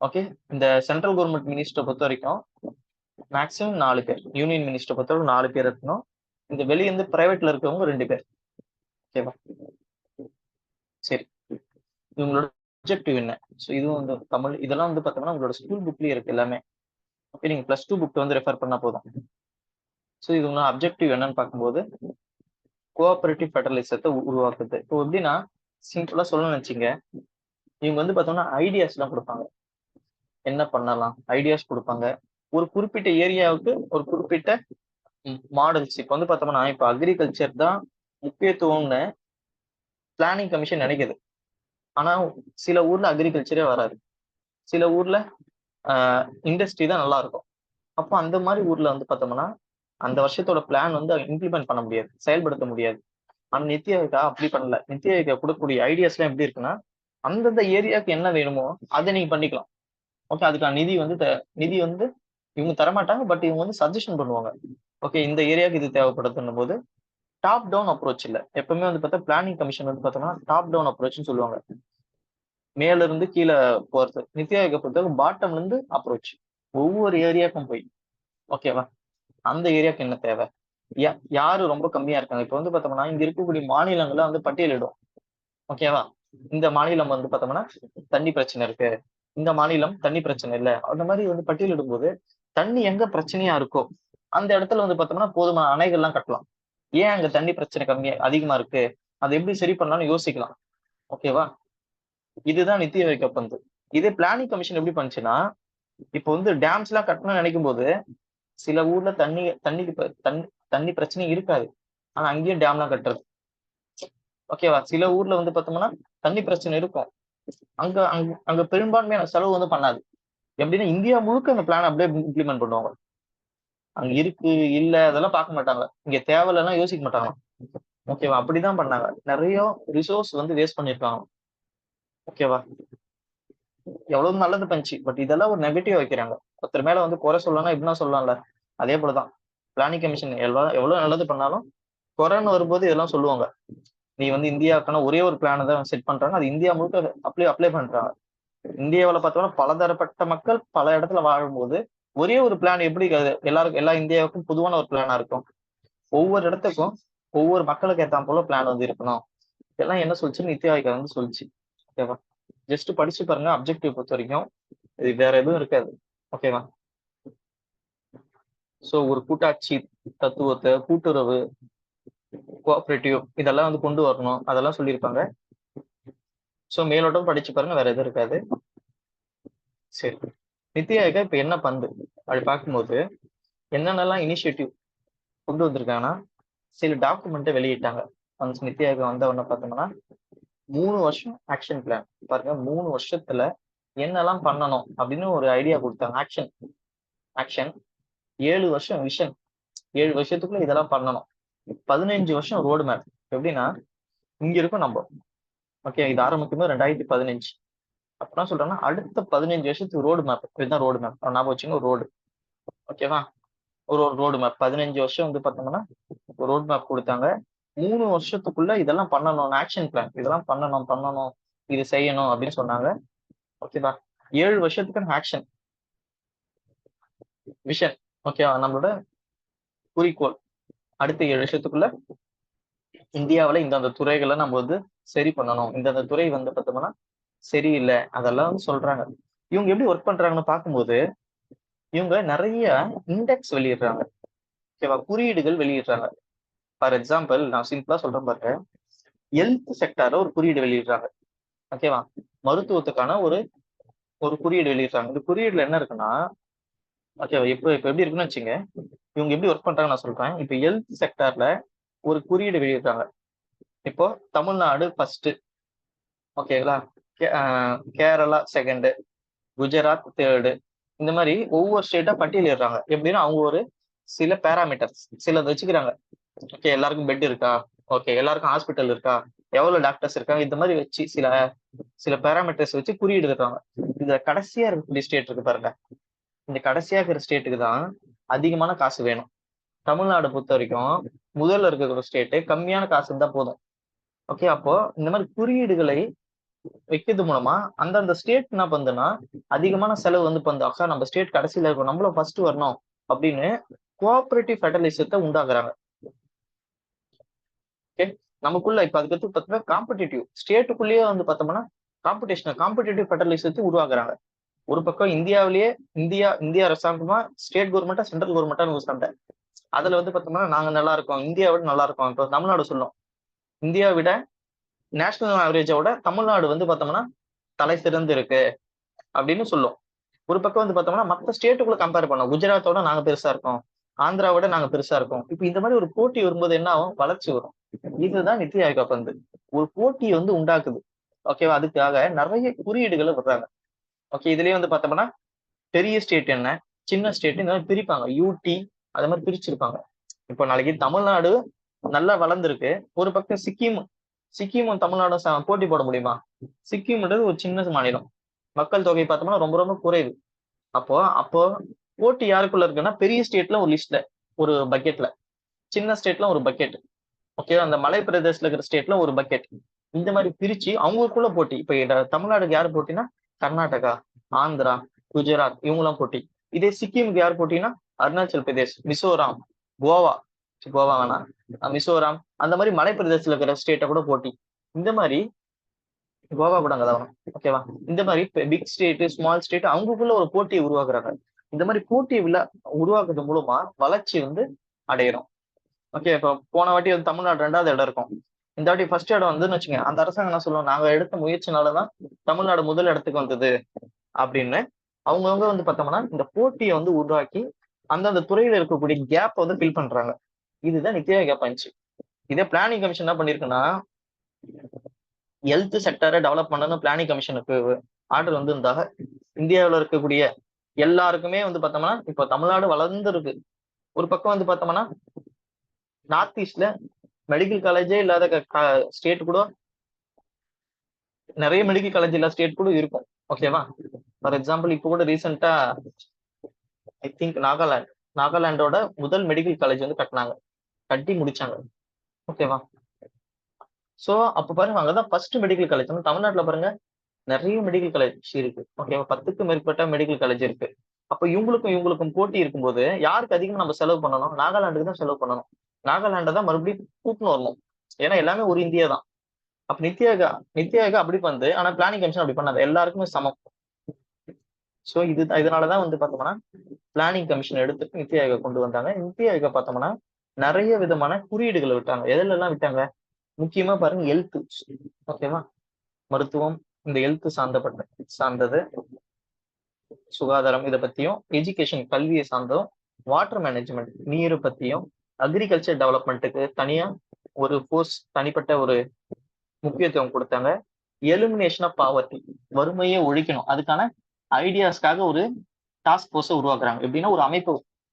ஓகே, இந்த சென்ட்ரல் கவர்மெண்ட் மினிஸ்டரை பொறுத்த வரைக்கும் மேக்சிமம் 4 பேர், யூனியன் மினிஸ்டரை பொறுத்த வரைக்கும் 4 பேர் இருக்கணும். இந்த வெளியே இருந்து பிரைவேட்ல இருக்கவங்க 2 பேர், ஓகேவா. சரி, இவங்களோட அப்ஜெக்டிவ் என்ன. ஸோ இதுவும் வந்து தமிழ், இதெல்லாம் வந்து பார்த்தோம்னா உங்களோட ஸ்கூல் புக்லயே இருக்கு எல்லாமே. ஓகே, நீங்க +2 புக் வந்து ரெஃபர் பண்ணா போதும். ஸோ இது உங்களோட அப்ஜெக்டிவ் என்னன்னு பார்க்கும்போது கோஆபரேட்டிவ் ஃபெடரலிசத்தை உருவாக்குது. இப்போ எப்படின்னா சிம்பிளா சொல்லணும்னு வச்சுங்க, இவங்க வந்து பார்த்தோம்னா ஐடியாஸ் எல்லாம் கொடுப்பாங்க, என்ன பண்ணலாம் ஐடியாஸ் கொடுப்பாங்க. ஒரு குறிப்பிட்ட ஏரியாவுக்கு ஒரு குறிப்பிட்ட மாடல்ஸ். இப்ப வந்து பார்த்தோம்னா இப்ப அக்ரிகல்ச்சர் தான் முக்கியத்துவம்னு பிளானிங் கமிஷன் நினைக்குது. ஆனா சில ஊர்ல அக்ரிகல்ச்சரே வராது. சில ஊர்ல இண்டஸ்ட்ரி தான் நல்லா இருக்கும். அப்போ அந்த மாதிரி ஊர்ல வந்து பார்த்தோம்னா அந்த வருஷத்தோட பிளான் வந்து இம்ப்ளிமெண்ட் பண்ண முடியாது, செயல்படுத்த முடியாது. ஆனா நித்தி ஆயோகா அப்படி பண்ணல. நித்தி ஆயோகா கொடுக்கக்கூடிய ஐடியாஸ் எல்லாம் எப்படி இருக்குன்னா, அந்தந்த ஏரியாவுக்கு என்ன வேணுமோ அதை நீங்க பண்ணிக்கலாம். ஓகே, அதுக்கான நிதி வந்து இவங்க தரமாட்டாங்க. பட் இவங்க வந்து சஜஷன் பண்ணுவாங்க. ஓகே, இந்த ஏரியாவுக்கு இது தேவைப்படுதுன்னும் போது டாப் டவுன் அப்ரோச் இல்ல. எப்பவுமே வந்து பார்த்தா பிளானிங் கமிஷன் வந்து பார்த்தோம்னா டாப் டவுன் அப்ரோச்னு சொல்லுவாங்க. மேல இருந்து கீழே போறது. நித்தி ஆயோகை பொறுத்தவரைக்கும் பாட்டம்ல இருந்து அப்ரோச். ஒவ்வொரு ஏரியாவுக்கும் போய் ஓகேவா, அந்த ஏரியாவுக்கு என்ன தேவை, யாரு ரொம்ப கம்மியா இருக்காங்க. இப்ப வந்து பார்த்தோம்னா இங்க இருக்கக்கூடிய மாநிலங்களை வந்து பட்டியலிடும். ஓகேவா, இந்த மாநிலம் வந்து பார்த்தோம்னா தண்ணி பிரச்சனை இருக்கு, இந்த மாநிலம் தண்ணி பிரச்சனை இல்லை, அந்த மாதிரி வந்து பட்டியலிடும் போது தண்ணி எங்க பிரச்சனையா இருக்கோ அந்த இடத்துல வந்து பார்த்தோம்னா போதுமான அணைகள்லாம் கட்டலாம். ஏன் அங்க தண்ணி பிரச்சனை கம்மியா அதிகமா இருக்கு, அதை எப்படி சரி பண்ணலாம்னு யோசிக்கலாம். ஓகேவா, இதுதான் நித்தி ஆயோக் பந்து. இதே பிளானிங் கமிஷன் எப்படி பண்ணுச்சுன்னா, இப்போ வந்து டேம்ஸ் எல்லாம் கட்டணும்னு நினைக்கும் போது சில ஊர்ல தண்ணி பிரச்சனை இருக்காது. ஆனா அங்கேயும் டேம் எல்லாம் கட்டுறது. ஓகேவா, சில ஊர்ல வந்து பார்த்தோம்னா தண்ணி பிரச்சனை இருக்கும். அங்க அங்க அங்க பெரும்பான்மையான செலவு வந்து பண்ணாது. எப்படின்னா இந்தியா முழுக்க அந்த பிளான் அப்படியே இம்ப்ளிமெண்ட் பண்ணுவாங்க. அங்க இருக்கு இல்ல அதெல்லாம் பார்க்க மாட்டாங்க. இங்க தேவையில்லாம் யோசிக்க மாட்டாங்க. ஓகேவா, அப்படிதான் பண்ணாங்க. நிறைய ரிசோர்ஸ் வந்து வேஸ்ட் பண்ணிருக்காங்க. ஓகேவா, எவ்வளவு நல்லது பண்ணுச்சு. பட் இதெல்லாம் ஒரு நெகட்டிவ் வைக்கிறாங்க. ஒருத்தர் மேல வந்து குறை சொல்லலாம் இப்படின்னா சொல்லலாம்ல. அதே போலதான் பிளானிங் கமிஷன் எவ்வளவு நல்லது பண்ணாலும் குறைன்னு வரும்போது இதெல்லாம் சொல்லுவாங்க. நீ வந்து இந்தியாவுக்கான ஒரே ஒரு பிளானை தான் செட் பண்றாங்க. அது இந்தியா முழுக்க அப்ளை பண்றாங்க. இந்தியாவில் பார்த்தோம்னா பலதரப்பட்ட மக்கள் பல இடத்துல வாழும்போது ஒரே ஒரு பிளான் எப்படி எல்லாருக்கும் எல்லா இந்தியாவுக்கும் பொதுவான ஒரு பிளானா இருக்கும். ஒவ்வொரு இடத்துக்கும் ஒவ்வொரு மக்களுக்கு ஏற்ற போல பிளான் வந்து இருக்கணும். இதெல்லாம் என்ன சொல்லிச்சு நித்தி ஆயோக் வந்து சொல்லிச்சு. ஓகேவா, ஜஸ்ட் படிச்சு பாருங்க. அப்ஜெக்டிவ் பொறுத்த வரைக்கும் இது வேற எதுவும் இருக்காது. ஓகேவா, சோ ஒரு கூட்டாட்சி தத்துவத்தை, கூட்டுறவு, கோஆபரேட்டிவ் இதெல்லாம் வந்து கொண்டு வரணும். அதெல்லாம் சொல்லியிருப்பாங்க. சோ மேலோட்டம் படிச்சு பாருங்க, வேற எதுவும் இருக்காது. சரி, நித்தி ஆயோக் இப்ப என்ன பந்து அப்படி பார்க்கும்போது என்னென்னலாம் இனிஷியேட்டிவ் கொண்டு வந்திருக்காங்கன்னா, சில டாக்குமெண்ட்டை வெளியிட்டாங்க. அந்த நித்தி ஆயோக் வந்தவொடனே பார்த்தோம்னா 3 வருஷம் ஆக்ஷன் பிளான் பாருங்க. 3 வருஷத்துல என்னெல்லாம் பண்ணணும் அப்படின்னு ஒரு ஐடியா கொடுத்தாங்க. ஆக்ஷன் 7 வருஷம் விஷன். 7 வருஷத்துக்குள்ள இதெல்லாம் பண்ணணும். 15 வருஷம் ரோடு மேப். எப்படின்னா இங்க இருக்கும் நம்ம. ஓகே, இது ஆரம்பிக்கும்போது 2015. அப்படின்னா சொல்றேன்னா அடுத்த 15 வருஷத்துக்கு ரோடு மேப். இதுதான் ரோடு மேப். ஞாபகம் வச்சுங்க, ஒரு ரோடு. ஓகேவா, ஒரு ரோடு மேப் 15 வருஷம் வந்து பார்த்தோம்னா ஒரு ரோட் மேப் கொடுத்தாங்க. 3 வருஷத்துக்குள்ள இதெல்லாம் பண்ணணும். ஆக்ஷன் பிளான் இதெல்லாம் பண்ணணும், இது செய்யணும் அப்படின்னு சொன்னாங்க. ஓகேவா, 7 வருஷத்துக்கு ஆக்ஷன் விஷன். ஓகேவா, நம்மளோட குறிக்கோள் அடுத்த 7 வருஷத்துக்குள்ள இந்தியாவில இந்தந்த துறைகளை நம்ம வந்து சரி பண்ணணும். இந்தந்த துறை வந்து பார்த்தோம்னா சரியில்லை, அதெல்லாம் வந்து சொல்றாங்க. இவங்க எப்படி ஒர்க் பண்றாங்கன்னு பார்க்கும்போது இவங்க நிறைய இண்டெக்ஸ் வெளியிடுறாங்க. ஓகேவா, குறியீடுகள் வெளியிடுறாங்க. ஃபார் எக்ஸாம்பிள் நான் சிம்பிளா சொல்றேன் பாருங்க. ஹெல்த் செக்டார்ல ஒரு குறியீடு வெளியிடுறாங்க. ஓகேவா, மருத்துவத்துக்கான ஒரு ஒரு குறியீடு வெளியிடுறாங்க. இந்த குறியீடுல என்ன இருக்குன்னா, ஓகேவா, இப்ப எப்படி இருக்குன்னு வச்சுங்க. இவங்க எப்படி ஒர்க் பண்றாங்க நான் சொல்றேன். இப்ப ஹெல்த் செக்டார்ல ஒரு குறியீடு வெளியிடுறாங்க. இப்போ தமிழ்நாடு ஃபர்ஸ்ட், ஓகேங்களா, கேரளா செகண்ட், குஜராத் தேர்டு, இந்த மாதிரி ஒவ்வொரு ஸ்டேட்டா பட்டியலிடுறாங்க. எப்படின்னா அவங்க ஒரு சில பேராமீட்டர்ஸ் சிலது வச்சுக்கிறாங்க. ஓகே, எல்லாருக்கும் பெட் இருக்கா, ஓகே எல்லாருக்கும் ஹாஸ்பிட்டல் இருக்கா, எவ்வளவு டாக்டர்ஸ் இருக்காங்க, இந்த மாதிரி வச்சு சில சில பேராமீட்டர்ஸ் வச்சு குறியீடு இருக்காங்க. இந்த கடைசியா இருக்கக்கூடிய ஸ்டேட் இருக்கு பாருங்க. இந்த கடைசியா இருக்கிற ஸ்டேட்டுக்கு தான் அதிகமான காசு வேணும். தமிழ்நாடு பொறுத்த வரைக்கும் முதல்ல இருக்கிற ஸ்டேட்டு கம்மியான காசு இருந்தா போதும். ஓகே, அப்போ இந்த மாதிரி குறியீடுகளை வைக்கிறது மூலமா அந்தந்த ஸ்டேட் என்ன பண்ணுதுன்னா அதிகமான செலவு வந்து பண்ணு. அக்கா நம்ம ஸ்டேட் கடைசியில இருக்கும், நம்மளும் ஃபர்ஸ்ட் வரணும் அப்படின்னு கோஆபரேட்டிவ் ஃபெடரலிசத்தை உண்டாக்குறாங்க. ஓகே, நமக்குள்ள இப்ப அதுக்கு பார்த்தீங்கன்னா காம்படிட்டிவ் ஸ்டேட்டுக்குள்ளேயே வந்து பார்த்தோம்னா காம்படிட்டிவ் ஃபெடரலிசத்தை உருவாக்குறாங்க. ஒரு பக்கம் இந்தியாவிலேயே இந்திய அரசாங்கமா ஸ்டேட் கவர்மெண்டா சென்ட்ரல் கவர்மெண்டா சண்டை. அதுல வந்து பார்த்தோம்னா நாங்க நல்லா இருக்கோம், இந்தியாவை விட நல்லா இருக்கோம். இப்போ தமிழ்நாடு சொல்லும் இந்தியாவை விட நேஷனல் ஆவரேஜோட தமிழ்நாடு வந்து பார்த்தோம்னா தலை சிறந்து இருக்கு அப்படின்னு சொல்லும். ஒரு பக்கம் வந்து பார்த்தோம்னா மற்ற ஸ்டேட்டுக்குள்ள கம்பேர் பண்ணோம். குஜராத்தோட நாங்க பெருசா இருக்கோம், ஆந்திராவோட நாங்க பெருசா இருக்கோம். இப்ப இந்த மாதிரி ஒரு போட்டி வரும்போது என்ன ஆகும்? வளர்ச்சி வரும். இதுதான் நித்தி ஆயோக் வந்து ஒரு போட்டியை வந்து உண்டாக்குது. ஓகேவா? அதுக்காக நிறைய குறியீடுகளை விடுறாங்க. ஓகே, இதுலயே வந்து பார்த்தோம்னா பெரிய ஸ்டேட் என்ன, சின்ன ஸ்டேட் இந்த மாதிரி பிரிப்பாங்க. யூடி அது மாதிரி பிரிச்சிருப்பாங்க. இப்போ நாளைக்கு தமிழ்நாடு நல்லா வளர்ந்துருக்கு, ஒரு பக்கம் சிக்கிமும் தமிழ்நாடும் போட்டி போட முடியுமா? சிக்கிம்ன்றது ஒரு சின்ன மாநிலம், மக்கள் தொகை பார்த்தோம்னா ரொம்ப ரொம்ப குறைவு. அப்போ அப்போ போட்டி யாருக்குள்ள இருக்குன்னா பெரிய ஸ்டேட்ல ஒரு லிஸ்ட்ல ஒரு பக்கெட்ல, சின்ன ஸ்டேட்ல ஒரு பக்கெட், ஓகே, அந்த மலை பிரதேசத்துல இருக்கிற ஸ்டேட்ல ஒரு பக்கெட், இந்த மாதிரி பிரிச்சு அவங்களுக்குள்ள போட்டி. இப்ப தமிழ்நாடுக்கு யாரு போட்டினா கர்நாடகா, ஆந்திரா, குஜராத் இவங்கெல்லாம் போட்டி. இதே சிக்கிமுக்கு யார் போட்டினா அருணாச்சல் பிரதேஷ், மிசோராம், கோவா, கோவா வேணாம், மிசோராம், அந்த மாதிரி மலை பிரதேசத்துல இருக்கிற ஸ்டேட்டை கூட போட்டி. இந்த மாதிரி கோவா கூட அங்கதான் வரும். ஓகேவா? இந்த மாதிரி பிக் ஸ்டேட், ஸ்மால் ஸ்டேட் அவங்களுக்குள்ள ஒரு போட்டியை உருவாக்குறாங்க. இந்த மாதிரி போட்டியை உருவாக்குறது மூலமா வளர்ச்சி வந்து அடையிறோம். ஓகே, இப்போ போன வாட்டி வந்து தமிழ்நாடு 2வது இடம் இருக்கும், இந்த வாட்டி ஃபர்ஸ்ட் இடம் வந்துன்னு வச்சுங்க, அந்த அரசாங்கம் என்ன சொல்லுவோம், நாங்க எடுத்த முயற்சினாலதான் தமிழ்நாடு முதல் இடத்துக்கு வந்தது அப்படின்னு. அவங்கவுங்க வந்து பார்த்தோம்னா இந்த போட்டியை வந்து உருவாக்கி அந்தந்த துறையில இருக்கக்கூடிய கேப் வந்து ஃபில் பண்றாங்க. இதுதான் நித்தி ஆயோக் பஞ்ச். இதே பிளானிங் கமிஷன் என்ன பண்ணிருக்குன்னா, ஹெல்த் செக்டரை டெவலப் பண்ணணும் பிளானிங் கமிஷனுக்கு ஆர்டர் வந்து இருந்தாக இந்தியாவில் இருக்கக்கூடிய எல்லாருக்குமே வந்து பார்த்தோம்னா இப்போ தமிழ்நாடு வளர்ந்து இருக்கு. ஒரு பக்கம் வந்து பார்த்தோம்னா நார்த் ஈஸ்ட்ல மெடிக்கல் காலேஜே இல்லாத ஸ்டேட் கூட, நிறைய மெடிக்கல் காலேஜ் இல்லாத ஸ்டேட் கூட இருக்கும். ஓகேவா? ஃபார் எக்ஸாம்பிள் இப்போ கூட ரீசெண்டா ஐ திங்க் நாகாலாண்டோட முதல் மெடிக்கல் காலேஜ் வந்து கட்டி முடிச்சாங்க. ஓகேவா? சோ அப்ப பாருங்க, அங்கதான் ஃபர்ஸ்ட் மெடிக்கல் காலேஜ். தமிழ்நாட்டுல பாருங்க நிறைய மெடிக்கல் காலேஜ் இருக்கு. ஓகேவா? 10க்கும் மேற்பட்ட மெடிக்கல் காலேஜ் இருக்கு. அப்ப இவங்களுக்கும் போட்டி இருக்கும்போது யாருக்கு அதிகம் நம்ம செலவு பண்ணணும்? நாகாலாந்துக்கு தான் செலவு பண்ணணும். நாகாலாண்டை தான் மறுபடியும் கூப்பிட்டு வரணும். ஏன்னா எல்லாமே ஒரு இந்தியா தான். அப்ப நித்தி ஆயோகா அப்படி பண்ணுது, ஆனா பிளானிங் கமிஷன் அப்படி பண்ணாது, எல்லாருக்குமே சமம். சோ இதனாலதான் வந்து பார்த்தோம்னா பிளானிங் கமிஷன் எடுத்துட்டு நித்தி ஆயோகா கொண்டு வந்தாங்க. நித்தி ஆயோகா பார்த்தோம்னா நிறைய விதமான குறியீடுகளை விட்டாங்க. எதுல எல்லாம் விட்டாங்க? முக்கியமா பாருங்க, ஹெல்த். ஓகேவா? மருத்துவம், இந்த ஹெல்த் சார்ந்தது, சுகாதாரம் இதை பத்தியும், எஜுகேஷன் கல்வியை சார்ந்ததும், வாட்டர் மேனேஜ்மெண்ட் நீரை பத்தியும், அக்ரிகல்ச்சர் டெவலப்மெண்ட்டுக்கு தனியா ஒரு தனிப்பட்ட ஒரு முக்கியத்துவம் கொடுத்தாங்க. எலிமினேஷன் ஆஃப் பாவர்ட்டி, வறுமையை ஒழிக்கணும், அதுக்கான ஐடியாஸ்க்காக ஒரு டாஸ்க் போர்ஸை உருவாக்குறாங்க. எப்படின்னா ஒரு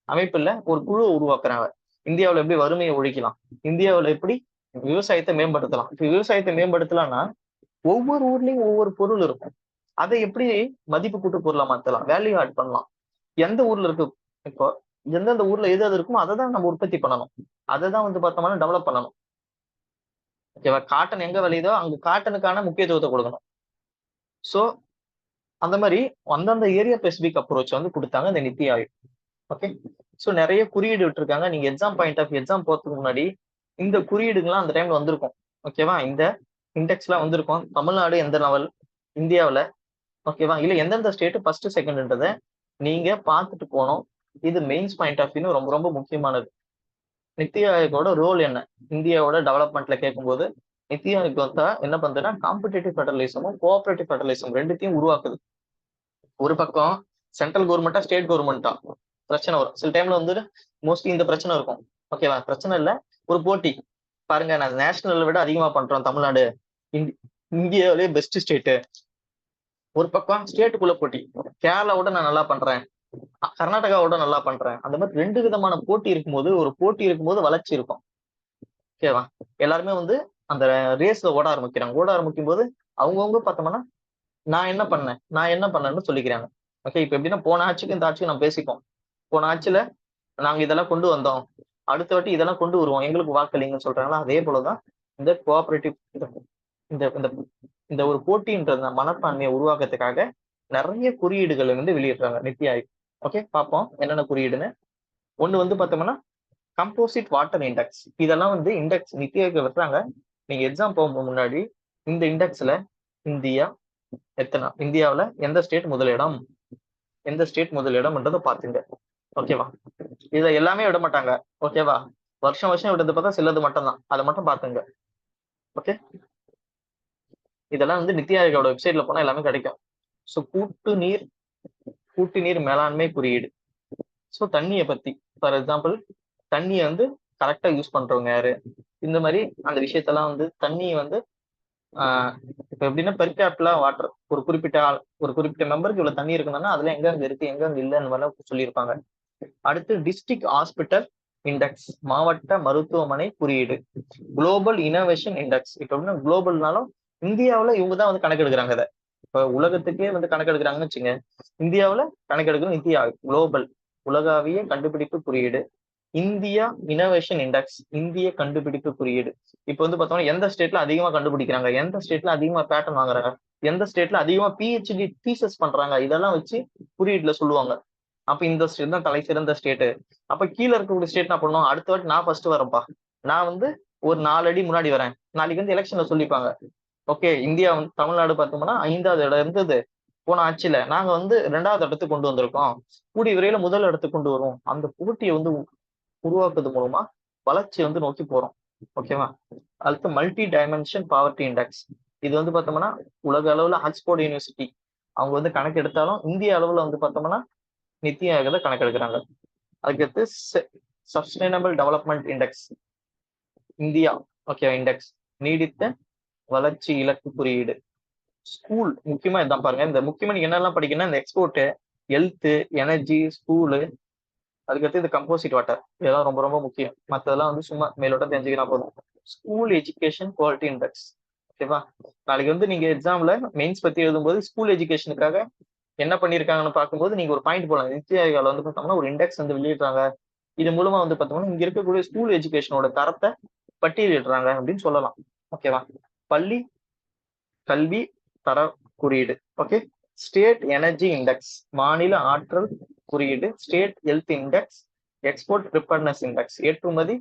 அமைப்புல ஒரு குழு உருவாக்குறாங்க. இந்தியாவில் எப்படி வறுமையை ஒழிக்கலாம், இந்தியாவில் எப்படி விவசாயத்தை மேம்படுத்தலாம். இப்ப விவசாயத்தை மேம்படுத்தலாம்னா ஒவ்வொரு ஊர்லயும் ஒவ்வொரு பொருள் இருக்கும், அதை எப்படி மதிப்பு கூட்டு பொருளா மாத்தலாம், வேல்யூ ஆட் பண்ணலாம். எந்த ஊர்ல இருக்கு, இப்போ எந்தெந்த ஊர்ல எது இருக்குமோ அதை தான் நம்ம உற்பத்தி பண்ணணும், அதை தான் வந்து பார்த்தோம்னா டெவலப் பண்ணணும். ஓகேவா? காட்டன் எங்க விளையுதோ அங்க காட்டனுக்கான முக்கியத்துவத்தை கொடுக்கணும். சோ அந்த மாதிரி அந்தந்த ஏரியா ஸ்பெசிபிக் அப்ரோச் வந்து கொடுத்தாங்க இந்த நித்தி ஆயோக். ஓகே, சோ நிறைய குறியீடு விட்டுருக்காங்க. நீங்க எக்ஸாம் போறதுக்கு முன்னாடி இந்த குறியீடுகள்லாம் அந்த டைம்ல வந்திருக்கும். ஓகேவா? இந்த இண்டெக்ஸ் எல்லாம் வந்திருக்கும். தமிழ்நாடு எந்த லெவல் இந்தியாவில, ஓகேவா, இல்ல எந்தெந்த ஸ்டேட் ஃபர்ஸ்ட் செகண்ட்ன்றத நீங்க பார்த்துட்டு போனோம். இது மெயின்ஸ் பாயிண்ட் ஆஃப் வியூ ரொம்ப ரொம்ப முக்கியமானது. நித்தி ஆயோகோட ரோல் என்ன இந்தியாவோட டெவலப்மெண்ட்ல கேட்கும்போது, நித்தி ஆயோக் வந்து என்ன பண்றதுன்னா காம்படிட்டிவ் ஃபெடரலிசமும் கோஆபரேட்டிவ் ஃபெடரலிசம் ரெண்டுத்தையும் உருவாக்குது. ஒரு பக்கம் சென்ட்ரல் கவர்மெண்டா ஸ்டேட் கவர்மெண்டா பிரச்சனை வரும் சில டைம்ல வந்து, மோஸ்ட்லி இந்த பிரச்சனை இருக்கும். ஓகேவா? பிரச்சனை இல்ல, ஒரு போட்டி. பாருங்க, நான் நேஷனல் விட அதிகமா பண்றோம் தமிழ்நாடு, இந்தியாவிலேயே பெஸ்ட் ஸ்டேட். ஒரு பக்கம் ஸ்டேட்டுக்குள்ள போட்டி, கேரளாவோட நான் நல்லா பண்றேன், கர்நாடகாவோட நல்லா பண்றேன். அந்த மாதிரி ரெண்டு விதமான போட்டி இருக்கும்போது, ஒரு போட்டி இருக்கும்போது வளர்ச்சி இருக்கும். ஓகேவா? எல்லாருமே வந்து அந்த ரேஸ்ல ஓட ஆரம்பிக்கிறாங்க. ஓட ஆரம்பிக்கும் போது அவங்கவுங்க பார்த்தோம்னா நான் என்ன பண்ணேன்னு சொல்லிக்கிறாங்க. ஓகே, இப்ப எப்படின்னா போன ஆட்சிக்கு இந்த ஆட்சிக்கு நம்ம பேசிப்போம். போன ஆட்சியில நாங்க இதெல்லாம் கொண்டு வந்தோம், அடுத்த வாட்டி இதெல்லாம் கொண்டு வருவோம், எங்களுக்கு வாக்களிங்கன்னு சொல்றாங்களா, அதே போலதான் இந்த கோஆபரேட்டிவ் இந்த இந்த இந்த ஒரு போட்டின்ற மனப்பான்மையை உருவாக்கத்துக்காக நிறைய குறியீடுகளை வந்து வெளியிடுறாங்க நித்தி ஆயோக். ஓகே, பார்ப்போம் என்னென்ன குறியீடுன்னு. ஒண்ணு வந்து பார்த்தோம்னா கம்போசிட் வாட்டர் இண்டெக்ஸ். இதெல்லாம் வந்து இண்டெக்ஸ் நித்தி ஆயோக் வைக்கிறாங்க. நீங்க எக்ஸாம் போகும்போது முன்னாடி இந்த இண்டெக்ஸ்ல இந்தியாவுல எந்த ஸ்டேட் முதலிடம், எந்த ஸ்டேட் முதலிடம்ன்றதை பாத்துங்க. ஓகேவா? இதை எல்லாமே விட மாட்டாங்க. ஓகேவா? வருஷம் விடுறது பார்த்தா சிலது மட்டும் தான், அதை மட்டும் பாத்துங்க. ஓகே, இதெல்லாம் வந்து நித்தி ஆயோகோட வெப்சைட்ல போனா எல்லாமே கிடைக்கும். சோ கூட்டு நீர் கூட்டு நீர் மேலாண்மை குறியீடு. ஸோ தண்ணியை பத்தி, ஃபார் எக்ஸாம்பிள், தண்ணியை வந்து கரெக்டா யூஸ் பண்றவங்க யாரு, இந்த மாதிரி அந்த விஷயத்தெல்லாம் வந்து தண்ணியை வந்து இப்ப எப்படின்னா பெர் கேபிட்டலா வாட்டர் ஒரு குறிப்பிட்ட மெம்பருக்கு இவ்வளவு தண்ணி இருக்குன்னா அதுல எங்க இருக்கு எங்க இல்லைன்னு மாதிரி சொல்லியிருப்பாங்க. அடுத்து டிஸ்ட்ரிக்ட் ஹாஸ்பிட்டல் இண்டெக்ஸ், மாவட்ட மருத்துவமனை குறியீடு. குளோபல் இனோவேஷன் இண்டெக்ஸ், இப்ப எப்படின்னா குளோபல்னாலும் இந்தியாவுல இவங்க தான் வந்து கணக்கெடுக்கிறாங்க. இதை இப்ப உலகத்துக்கே வந்து கணக்கெடுக்கிறாங்கன்னு வச்சுங்க, இந்தியாவுல கணக்கெடுக்கணும். இந்தியா குளோபல் உலகாவிய கண்டுபிடிப்பு குறியீடு. இந்தியா இனோவேஷன் இண்டெக்ஸ், இந்திய கண்டுபிடிப்பு குறியீடு. இப்ப வந்து பார்த்தோம்னா எந்த ஸ்டேட்ல அதிகமா கண்டுபிடிக்கிறாங்க, எந்த ஸ்டேட்ல அதிகமா பேட்டன் வாங்குறாங்க, எந்த ஸ்டேட்ல அதிகமா பிஹெச்டி தீசஸ் பண்றாங்க, இதெல்லாம் வச்சு குறியீடுல சொல்லுவாங்க. அப்ப இந்த ஸ்டேட் தான் தலை சிறந்த ஸ்டேட். அப்ப கீழே இருக்கக்கூடிய ஸ்டேட் என்ன பண்ணும், அடுத்த வாட்டி நான் ஃபர்ஸ்ட் வரேன்ப்பா, நான் வந்து ஒரு 4 அடி முன்னாடி வரேன், நாளைக்கு வந்து எலெக்ஷன்ல சொல்லிப்பாங்க. ஓகே, இந்தியா வந்து தமிழ்நாடு பார்த்தோம்னா 5வது இடம் இருந்தது போன ஆட்சியில, நாங்க வந்து 2வது இடத்துக்கு கொண்டு வந்திருக்கோம், கூடிய விரையில முதல் இடத்துக்கு கொண்டு வரும். அந்த போட்டியை வந்து உருவாக்குறது மூலமா வளர்ச்சி வந்து நோக்கி போறோம். ஓகேவா? அடுத்து மல்டி டைமென்ஷன் பாவர்ட்டி இண்டெக்ஸ். இது வந்து பார்த்தோம்னா உலக அளவுல ஆக்ஸ்போர்ட் யூனிவர்சிட்டி அவங்க வந்து கணக்கு எடுத்தாலும் இந்திய அளவுல வந்து பார்த்தோம்னா நித்தி ஆயோக கணக்கெடுக்கிறாங்க. அதுக்கடுத்து sustainable development index India, okay index, நீடித்த வளர்ச்சி இலக்கு குறியீடு. ஸ்கூல் முக்கியமா இதான் பாருங்க, இந்த முக்கியமா நீங்க என்னெல்லாம் படிக்கணும்னா இந்த எக்ஸ்போர்ட், ஹெல்த், எனர்ஜி, ஸ்கூலு, அதுக்கடுத்து இந்த கம்போசிட் வாட்டர், இதெல்லாம் ரொம்ப ரொம்ப முக்கியம். மற்றதெல்லாம் வந்து சும்மா மேலோட்டம் தெரிஞ்சுக்கினா போதும். School education quality index. ஓகேவா? நாளைக்கு வந்து நீங்க எக்ஸாம்ல மெயின்ஸ் பத்தி எழுதும்போது ஸ்கூல் எஜுகேஷனுக்காக என்ன பண்ணிருக்காங்கன்னு பார்க்கும்போது நீங்க ஒரு பாயிண்ட் போலாம். நித்தி ஆயோகால வந்து பார்த்தோம்னா ஒரு இண்டெக்ஸ் வந்து வெளியிடுறாங்க, இது மூலமா வந்து பார்த்தோம்னா இங்க இருக்கக்கூடிய ஸ்கூல் எஜுகேஷனோட தரத்தை பட்டியலிடுறாங்க அப்படின்னு சொல்லலாம். ஓகேவா? பள்ளி கல்வி தர குறியீடு. ஓகே. ஸ்டேட் எனர்ஜி இண்டெக்ஸ், மாநில ஆற்றல் குறியீடு. State health index, export preparedness index, ஏற்றுமதி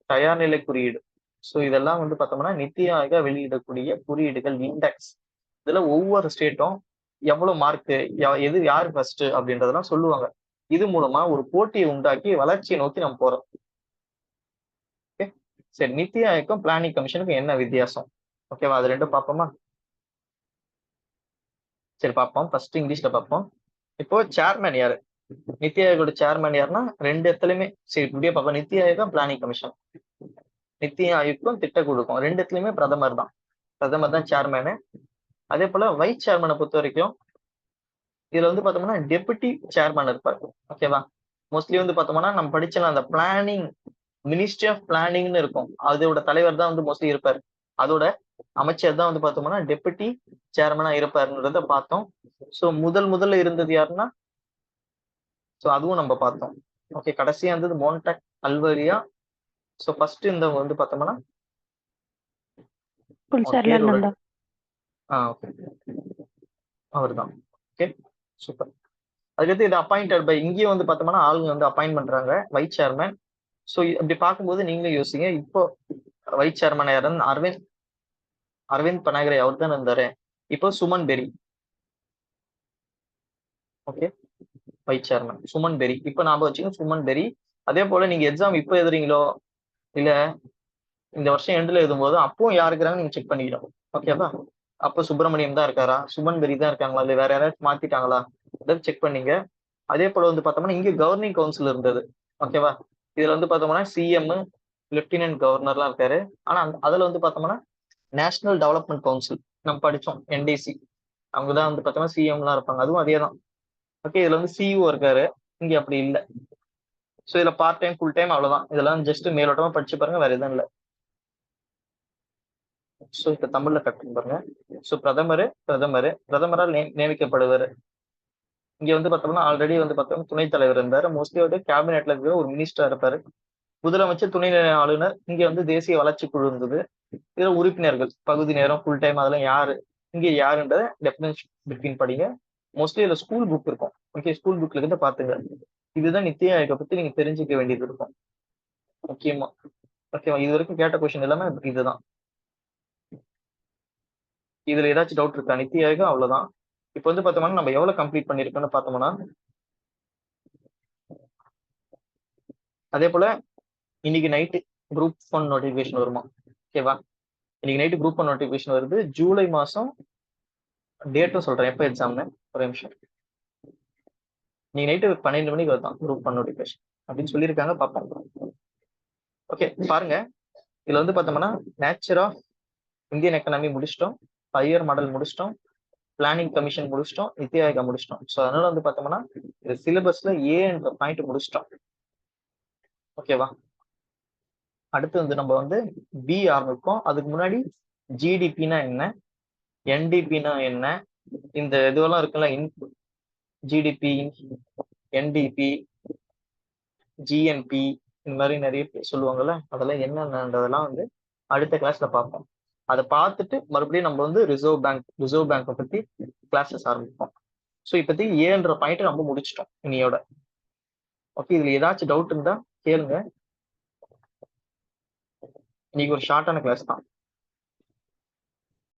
தயார்நிலை குறியீடு. ஸோ இதெல்லாம் வந்து பார்த்தோம்னா நித்தி ஆயோக வெளியிடக்கூடிய குறியீடுகள், இண்டெக்ஸ். இதுல ஒவ்வொரு ஸ்டேட்டும் எவ்வளவு மார்க், எது யார் ஃபர்ஸ்ட் அப்படின்றதெல்லாம் சொல்லுவாங்க. இது மூலமா ஒரு போட்டியை உண்டாக்கி வளர்ச்சியை நோக்கி நம்ம போறோம். ஓகே. சரி, நித்தி ஆயோக்கும் பிளானிங் கமிஷனுக்கும் என்ன வித்தியாசம்? ஓகேவா? அது ரெண்டும் பார்ப்போமா? சரி பார்ப்போம். ஃபர்ஸ்ட் இங்கிலீஷ்ல பார்ப்போம். இப்போ சேர்மேன் யாரு, நித்தி ஆயோகோட சேர்மேன் யாருன்னா 2 இடத்துலயுமே சரி இப்படியே பார்ப்போம். நித்தி ஆயோகம் பிளானிங் கமிஷன், நித்தி ஆயோக்கும் திட்டக்குழுக்கும் 2 இடத்துலயுமே பிரதமர் தான் சேர்மேனு. அதே போல வைஸ் சேர்மனை பொறுத்த வரைக்கும் இதுல வந்து பார்த்தோம்னா டெபுட்டி சேர்மன் இருப்பாரு. ஓகேவா? மோஸ்ட்லி வந்து பார்த்தோம்னா நம்ம படிச்சல அந்த பிளானிங், மினிஸ்ட்ரி ஆஃப் பிளானிங்னு இருக்கும், அதோட தலைவர் தான் வந்து மோஸ்ட்லி இருப்பாரு. அதோட அமைச்சர் தான் வந்து பார்த்தோம்னா டெபுட்டி சேர்மனா இருப்பாருன்றத பார்த்தோம். ஸோ முதல்ல இருந்தது யாருன்னா, ஸோ அதுவும் நம்ம பார்த்தோம். ஓகே. கடைசியா இருந்தது மோன்டக் அல்வரியா. ஸோ ஃபர்ஸ்ட் இந்த வந்து பார்த்தோம்னா பேரோட அவர் தான். Okay, super. அதுக்கடுத்து இது அப்பாயிண்டட் பை, இங்கேயும் வந்து பார்த்தோம்னா ஆளுங்க வந்து அப்பாயிண்ட் பண்றாங்க வைஸ் சேர்மன். ஸோ அப்படி பார்க்கும்போது நீங்களும் யோசிங்க, இப்போ வைஸ் சேர்மன் யாருன்னு அரவிந்த் பனாகரே அவர் தான் இருந்தாரு. இப்போ சுமன் பெரி. ஓகே, வைஸ் சேர்மன் சுமன் பெரி. இப்போ ஞாபகம் வச்சுக்கோங்க சுமன் பெரி. அதே போல நீங்க எக்ஸாம் இப்போ எழுதுறீங்களோ இல்ல இந்த வருஷம் எண்ட்ல எழுதும்போது அப்பவும் யார் இருக்கிறாங்க நீங்க செக் பண்ணிக்கணும். ஓகேவா? அப்போ சுப்பிரமணியம் தான் இருக்காரா, சுமன் பெரி தான் இருக்காங்களா, இல்ல வேற யாராச்சும் மாத்திட்டாங்களா, அதை செக் பண்ணீங்க. அதே போல வந்து பார்த்தோம்னா இங்க கவர்னிங் கவுன்சில் இருந்தது. ஓகேவா? இதுல வந்து பார்த்தோம்னா சிஎம், லெப்டினன்ட் கவர்னர்லாம் இருக்காரு. ஆனா அதுல வந்து பார்த்தோம்னா நேஷனல் டெவலப்மெண்ட் கவுன்சில் நம்ம படிச்சோம், என்டிசி, அவங்க தான் வந்து பார்த்தோம்னா சிஎம்லாம் இருப்பாங்க. அதுவும் அதே தான். ஓகே. இதுல வந்து சிஇஓ இருக்காரு, இங்க அப்படி இல்லை. ஸோ இதுல பார்ட் டைம் ஃபுல் டைம் அவ்வளவுதான். இதெல்லாம் ஜஸ்ட் மேலோட்டமா படிச்சு பாருங்க, வேற எதுவும் இல்லை. ஸோ இப்ப தமிழ்ல கட்டு பாருங்க. ஸோ பிரதமரால் நியமிக்கப்படுவார். இங்க வந்து பார்த்தோம்னா ஆல்ரெடி வந்து பார்த்தோம்னா துணைத் தலைவர் இருந்தாரு. மோஸ்ட்லி வந்து கேபினெட்ல இருக்கிற ஒரு மினிஸ்டர் இருப்பாரு. முதலமைச்சர், துணைநிலை ஆளுநர். இங்க வந்து தேசிய வளர்ச்சி குழு இருந்தது. இதுல உறுப்பினர்கள் பகுதி நேரம் ஃபுல் டைம் அதெல்லாம் யாரு, இங்க யாருன்றத டெஃபினேஷன் பிட்வீன் படிங்க. மோஸ்ட்லி இதுல ஸ்கூல் புக் இருக்கும். ஓகே, ஸ்கூல் புக்ல இருந்து பாத்துங்க. இதுதான் நித்தி ஆயோக பத்தி நீங்க தெரிஞ்சுக்க வேண்டியது இருக்கும் முக்கியமா. ஓகேவா? இது வரைக்கும் கேட்ட கொஸ்டின் எல்லாமே இதுதான். இதுல ஏதாச்சும் டவுட் இருக்கா? நித்தி ஆயோகம் அவ்வளவுதான். இப்போ வந்து பார்த்தோம்னா நம்ம எவ்வளவு கம்ப்ளீட் பண்ணிருக்கோம்னு பார்த்தோம்னா, அதே போல இன்னைக்கு நைட்டு குரூப் 1 நோட்டிபிகேஷன் வருமா? ஓகேவா? இன்னைக்கு நைட்டு குரூப் 1 நோட்டிபிகேஷன் வருது. ஜூலை மாசம் டேட்டும் சொல்றேன் எப்போ எக்ஸாம்னு. ஒரு நிமிஷம். நீங்க நைட்டு 12 மணிக்கு வருதான் குரூப் 1 நோட்டிபிகேஷன் அப்படின்னு சொல்லியிருக்காங்க. பார்ப்போம். ஓகே, பாருங்க. இதுல வந்து பார்த்தோம்னா நேச்சர் ஆஃப் இந்தியன் எக்கனாமி முடிச்சிட்டோம், 5 இயர் மாடல் முடிச்சிட்டோம், பிளானிங் கமிஷன் முடிச்சிட்டோம், நித்தி ஆயோகா முடிச்சிட்டோம். ஸோ அதனால வந்து பார்த்தோம்னா இந்த சிலபஸ்ல ஏன்ற பாயிண்ட் முடிச்சிட்டோம். ஓகேவா? அடுத்து வந்து நம்ம வந்து பி ஆரம்பிப்போம். அதுக்கு முன்னாடி ஜிடிபினா என்ன, என்டிபினா என்ன, இந்த இதுவெல்லாம் இருக்குல்ல, ஜிடிபி, என்டிபி, ஜிஎன்பி, இந்த மாதிரி நிறைய பேர் சொல்லுவாங்கல்ல, அதெல்லாம் என்னென்னதெல்லாம் வந்து அடுத்த கிளாஸ்ல பார்ப்போம். அதை பார்த்துட்டு மறுபடியும் நம்ம வந்து ரிசர்வ் பேங்கை பத்தி கிளாஸஸ் ஆரம்பிப்போம். ஸோ இப்போதைக்கு ஏன்ற பாயிண்ட் நம்ம முடிச்சிட்டோம் இன்னையோட. ஓகே, இதுல ஏதாச்சும் டவுட் இருந்தா கேளுங்க. இன்னைக்கு ஒரு ஷார்ட்டான கிளாஸ் தான்.